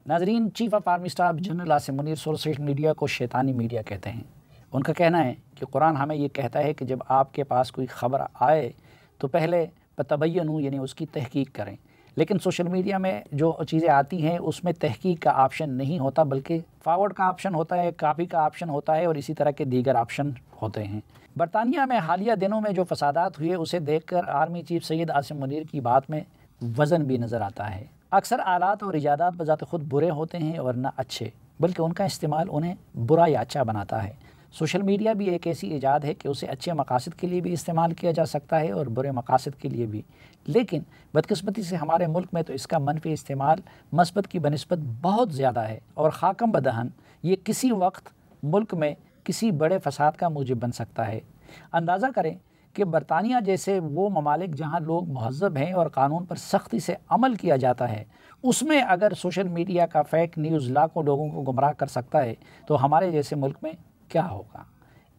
ناظرین، chief of army staff general Asim Munir social media کو شیطانی میڈیا کہتے ہیں۔ ان کا کہنا ہے کہ قرآن ہمیں یہ کہتا ہے کہ جب آپ کے پاس کوئی خبر آئے تو پہلے بتبینوا یعنی اس کی تحقیق کریں، لیکن سوشل میڈیا میں جو چیزیں آتی ہیں اس میں تحقیق کا آپشن نہیں ہوتا، بلکہ فارورڈ کا آپشن ہوتا ہے، کاپی کا آپشن ہوتا ہے اور اسی طرح کے دیگر آپشن ہوتے ہیں۔ برطانیہ میں حالیہ دنوں میں جو فسادات ہوئے اسے دیکھ کر آرمی چیف سید عاصم منیر کی بات میں وزن بھی نظر آتا ہے۔ اکثر آلات اور ایجادات بذات خود برے ہوتے ہیں اور نہ اچھے، بلکہ ان کا استعمال انہیں برا یا اچھا بناتا ہے۔ سوشل میڈیا بھی ایک ایسی ایجاد ہے کہ اسے اچھے مقاصد کے لیے بھی استعمال کیا جا سکتا ہے اور برے مقاصد کے لیے بھی، لیکن بدقسمتی سے ہمارے ملک میں تو اس کا منفی استعمال مثبت کی بنسبت بہت زیادہ ہے، اور خاکم بدہن یہ کسی وقت ملک میں کسی بڑے فساد کا موجب بن سکتا ہے۔ اندازہ کریں کہ برطانیہ جیسے وہ ممالک جہاں لوگ مہذب ہیں اور قانون پر سختی سے عمل کیا جاتا ہے، اس میں اگر سوشل میڈیا کا فیک نیوز لاکھوں لوگوں کو گمراہ کر سکتا ہے تو ہمارے جیسے ملک میں کیا ہوگا؟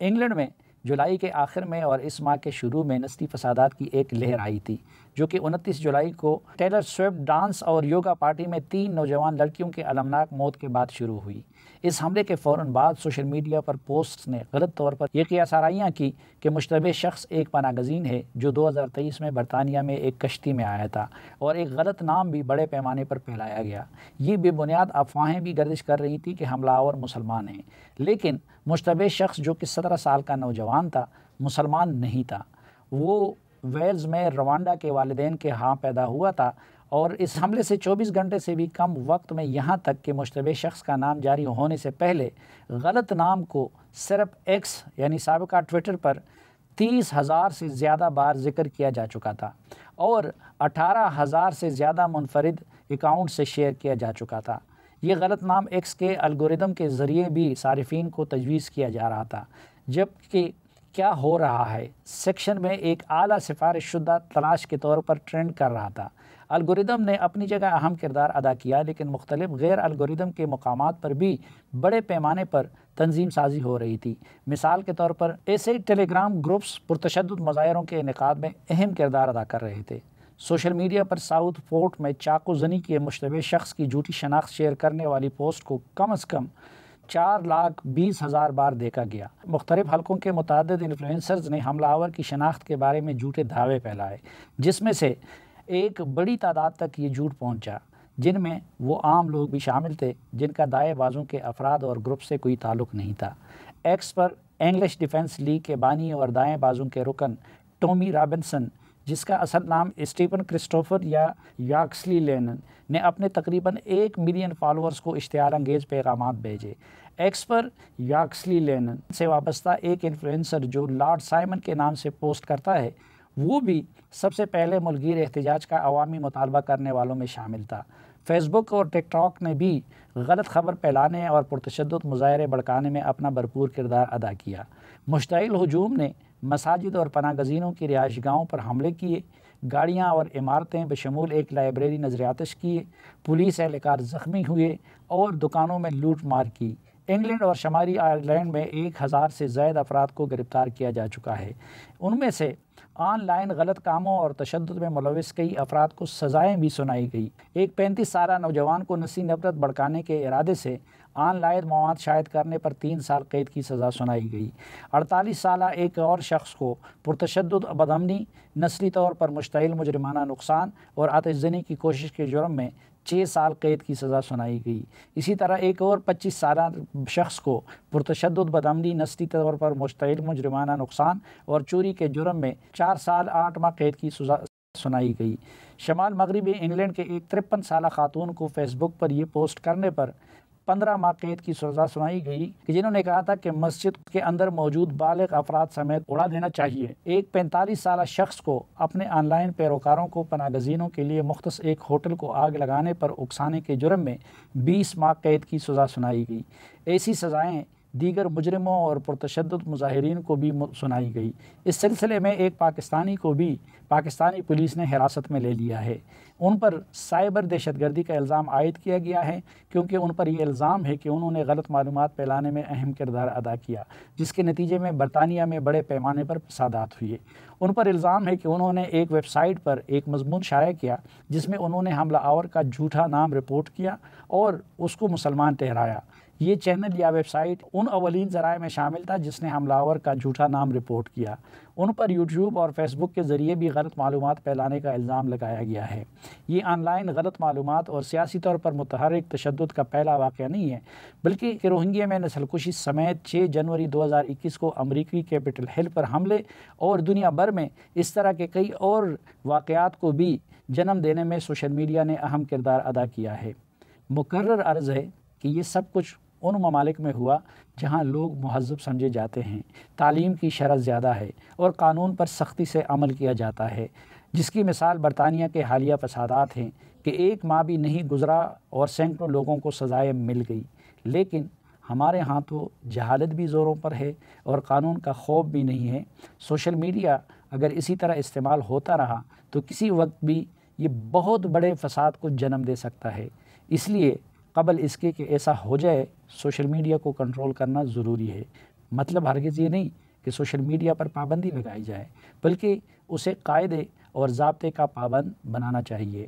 انگلینڈ میں جولائی کے آخر میں اور اس ماہ کے شروع میں نسلی فسادات کی ایک لہر آئی تھی، جو کہ 29 جولائی کو ٹیلر سوئفٹ ڈانس اور یوگا پارٹی میں 3 نوجوان لڑکیوں کے المناک موت کے بعد شروع ہوئی۔ اس حملے کے فوراً بعد سوشل میڈیا پر پوسٹس نے غلط طور پر یہ قیاس آرائیاں کی کہ مشتبہ شخص ایک پناہ گزین ہے جو 2023 میں برطانیہ میں ایک کشتی میں آیا تھا، اور ایک غلط نام بھی بڑے پیمانے پر پھیلایا گیا۔ یہ بے بنیاد افواہیں بھی گردش کر رہی تھی کہ حملہ آور مسلمان ہیں، لیکن مشتبہ شخص جو کہ 17 سال کا نوجوان تھا مسلمان نہیں تھا۔ وہ ویلز میں روانڈا کے والدین کے ہاں پیدا ہوا تھا، اور اس حملے سے 24 گھنٹے سے بھی کم وقت میں یہاں تک کہ مشتبہ شخص کا نام جاری ہونے سے پہلے غلط نام کو صرف ایکس یعنی سابقہ ٹویٹر پر 30,000 سے زیادہ بار ذکر کیا جا چکا تھا، اور 18,000 سے زیادہ منفرد اکاؤنٹ سے شیئر کیا جا چکا تھا۔ یہ غلط نام ایکس کے الگوریدم کے ذریعے بھی صارفین کو تجویز کیا جا رہا تھا، جبکہ کیا ہو رہا ہے سیکشن میں ایک اعلیٰ سفارش شدہ تلاش کے طور پر ٹرینڈ کر رہا تھا۔ الگوریدم نے اپنی جگہ اہم کردار ادا کیا، لیکن مختلف غیر الگوریدم کے مقامات پر بھی بڑے پیمانے پر تنظیم سازی ہو رہی تھی۔ مثال کے طور پر ایسے ٹیلی گرام گروپس پرتشدد مظاہروں کے انعقاد میں اہم کردار ادا کر رہے تھے۔ سوشل میڈیا پر ساؤتھ فورٹ میں چاقو زنی کے مشتبہ شخص کی جھوٹی شناخت شیئر کرنے والی پوسٹ کو کم از کم 4,20,000 بار دیکھا گیا۔ مختلف حلقوں کے متعدد انفلوئنسرز نے حملہ آور کی شناخت کے بارے میں جھوٹے دعوے پھیلائے، جس میں سے ایک بڑی تعداد تک یہ جھوٹ پہنچا، جن میں وہ عام لوگ بھی شامل تھے جن کا دائیں بازوں کے افراد اور گروپ سے کوئی تعلق نہیں تھا۔ ایکس پر انگلش ڈیفنس لیگ کے بانی اور دائیں بازوں کے رکن ٹومی رابنسن، جس کا اصل نام اسٹیفن کرسٹوفر یا یاکسلی لینن، نے اپنے تقریباً 1 ملین فالورز کو اشتعال انگیز پیغامات بھیجے۔ ایکس پر یاکسلی لینن سے وابستہ ایک انفلوئنسر جو لارڈ سائمن کے نام سے پوسٹ کرتا ہے، وہ بھی سب سے پہلے ملکگیر احتجاج کا عوامی مطالبہ کرنے والوں میں شامل تھا۔ فیس بک اور ٹک ٹاک نے بھی غلط خبر پھیلانے اور پرتشدد مظاہرے بھڑکانے میں اپنا بھرپور کردار ادا کیا۔ مشتعل ہجوم نے مساجد اور پناہ گزینوں کی رہائش گاہوں پر حملے کیے، گاڑیاں اور عمارتیں بشمول ایک لائبریری نظر آتش کیے، پولیس اہلکار زخمی ہوئے اور دکانوں میں لوٹ مار کی۔ انگلینڈ اور شمالی آئرلینڈ میں 1,000 سے زائد افراد کو گرفتار کیا جا چکا ہے۔ ان میں سے آن لائن غلط کاموں اور تشدد میں ملوث کئی افراد کو سزائیں بھی سنائی گئی۔ ایک 35 سالہ نوجوان کو نسلی نفرت بھڑکانے کے ارادے سے آن لائن مواد شائع کرنے پر 3 سال قید کی سزا سنائی گئی۔ 48 سالہ ایک اور شخص کو پرتشدد بدامنی، نسلی طور پر مشتعل مجرمانہ نقصان اور آتش زنی کی کوشش کے جرم میں 6 سال قید کی سزا سنائی گئی۔ اسی طرح ایک اور 25 سالہ شخص کو پرتشدد بدامنی، نسلی طور پر مشتعل مجرمانہ نقصان اور چوری کے جرم میں 4 سال 8 ماہ قید کی سزا سنائی گئی۔ شمال مغربی انگلینڈ کے ایک 53 سالہ خاتون کو فیس بک پر یہ پوسٹ کرنے پر 15 ماہ قید کی سزا سنائی گئی کہ جنہوں نے کہا تھا کہ مسجد کے اندر موجود بالغ افراد سمیت اڑا دینا چاہیے۔ ایک 45 سالہ شخص کو اپنے آن لائن پیروکاروں کو پناہ گزینوں کے لیے مختص ایک ہوٹل کو آگ لگانے پر اکسانے کے جرم میں 20 ماہ قید کی سزا سنائی گئی۔ ایسی سزائیں دیگر مجرموں اور پرتشدد مظاہرین کو بھی سنائی گئی۔ اس سلسلے میں ایک پاکستانی کو بھی پاکستانی پولیس نے حراست میں لے لیا ہے۔ ان پر سائبر دہشت گردی کا الزام عائد کیا گیا ہے، کیونکہ ان پر یہ الزام ہے کہ انہوں نے غلط معلومات پھیلانے میں اہم کردار ادا کیا، جس کے نتیجے میں برطانیہ میں بڑے پیمانے پر فسادات ہوئے۔ ان پر الزام ہے کہ انہوں نے ایک ویب سائٹ پر ایک مضمون شائع کیا جس میں انہوں نے حملہ آور کا جھوٹا نام رپورٹ کیا اور اس کو مسلمان ٹھہرایا۔ یہ چینل یا ویب سائٹ ان اولین ذرائع میں شامل تھا جس نے حملہ آور کا جھوٹا نام رپورٹ کیا۔ ان پر یوٹیوب اور فیس بک کے ذریعے بھی غلط معلومات پھیلانے کا الزام لگایا گیا ہے۔ یہ آن لائن غلط معلومات اور سیاسی طور پر متحرک تشدد کا پہلا واقعہ نہیں ہے، بلکہ روہنگیا میں نسل کشی سمیت 6 جنوری 2021 کو امریکی کیپٹل ہل پر حملے اور دنیا بھر میں اس طرح کے کئی اور واقعات کو بھی جنم دینے میں سوشل میڈیا نے اہم کردار ادا کیا ہے۔ مقرر عرض ہے کہ یہ سب کچھ ان ممالک میں ہوا جہاں لوگ مہذب سمجھے جاتے ہیں، تعلیم کی شرح زیادہ ہے اور قانون پر سختی سے عمل کیا جاتا ہے، جس کی مثال برطانیہ کے حالیہ فسادات ہیں کہ ایک ماہ بھی نہیں گزرا اور سینکڑوں لوگوں کو سزائیں مل گئی۔ لیکن ہمارے ہاں تو جہالت بھی زوروں پر ہے اور قانون کا خوف بھی نہیں ہے۔ سوشل میڈیا اگر اسی طرح استعمال ہوتا رہا تو کسی وقت بھی یہ بہت بڑے فساد کو جنم دے سکتا ہے۔ اس لیے قبل اس کے کہ ایسا ہو جائے، سوشل میڈیا کو کنٹرول کرنا ضروری ہے۔ مطلب ہرگز یہ نہیں کہ سوشل میڈیا پر پابندی لگائی جائے، بلکہ اسے قاعدے اور ضابطے کا پابند بنانا چاہیے۔